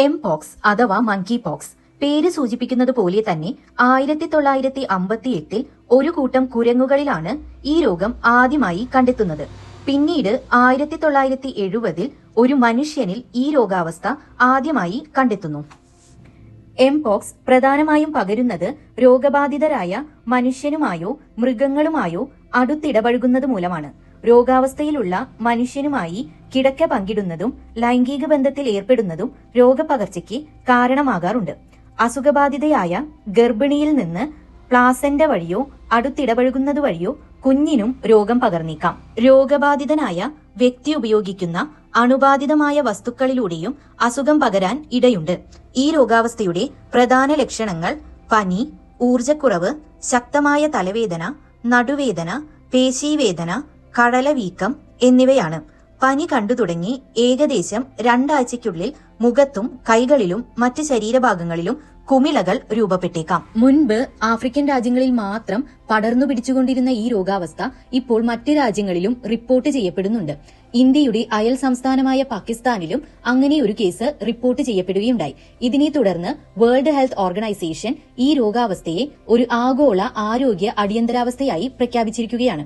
Mpox അഥവാ monkey pox പേര് സൂചിപ്പിക്കുന്നത് പോലെ തന്നെ 1958 ഒരു കൂട്ടം കുരങ്ങുകളിലാണ് ഈ രോഗം ആദ്യമായി കണ്ടെത്തുന്നത്. പിന്നീട് 1970 ഒരു മനുഷ്യനിൽ ഈ രോഗാവസ്ഥ ആദ്യമായി കണ്ടെത്തുന്നു. എംപോക്സ് പ്രധാനമായും പകരുന്നത് രോഗബാധിതരായ മനുഷ്യനുമായോ മൃഗങ്ങളുമായോ അടുത്തിടപഴകുന്നത് മൂലമാണ്. രോഗാവസ്ഥയിലുള്ള മനുഷ്യനുമായി കിടക്ക പങ്കിടുന്നതും ലൈംഗിക ബന്ധത്തിൽ ഏർപ്പെടുന്നതും രോഗപകർച്ചയ്ക്ക് കാരണമാകാറുണ്ട്. അസുഖബാധിതയായ ഗർഭിണിയിൽ നിന്ന് പ്ലാസന്റ വഴിയോ അടുത്തിടപഴകുന്നത് വഴിയോ കുഞ്ഞിനും രോഗം പകർന്നേക്കാം. രോഗബാധിതനായ വ്യക്തി ഉപയോഗിക്കുന്ന അണുബാധിതമായ വസ്തുക്കളിലൂടെയും അസുഖം പകരാൻ ഇടയുണ്ട്. ഈ രോഗാവസ്ഥയുടെ പ്രധാന ലക്ഷണങ്ങൾ പനി, ഊർജക്കുറവ്, ശക്തമായ തലവേദന, നടുവേദന, പേശീവേദന, കഴലവീക്കം എന്നിവയാണ്. പനി കണ്ടു തുടങ്ങി ഏകദേശം 2 ആഴ്ചയ്ക്കുള്ളിൽ മുഖത്തും കൈകളിലും മറ്റ് ശരീരഭാഗങ്ങളിലും കുമിളകൾ രൂപപ്പെട്ടേക്കാം. മുൻപ് ആഫ്രിക്കൻ രാജ്യങ്ങളിൽ മാത്രം പടർന്നു പിടിച്ചുകൊണ്ടിരുന്ന ഈ രോഗാവസ്ഥ ഇപ്പോൾ മറ്റ് രാജ്യങ്ങളിലും റിപ്പോർട്ട് ചെയ്യപ്പെടുന്നുണ്ട്. ഇന്ത്യയുടെ അയൽ സംസ്ഥാനമായ പാകിസ്ഥാനിലും അങ്ങനെ ഒരു കേസ് റിപ്പോർട്ട് ചെയ്യപ്പെടുകയുണ്ടായി. ഇതിനെ തുടർന്ന് വേൾഡ് ഹെൽത്ത് ഓർഗനൈസേഷൻ ഈ രോഗാവസ്ഥയെ ഒരു ആഗോള ആരോഗ്യ അടിയന്തരാവസ്ഥയായി പ്രഖ്യാപിച്ചിരിക്കുകയാണ്.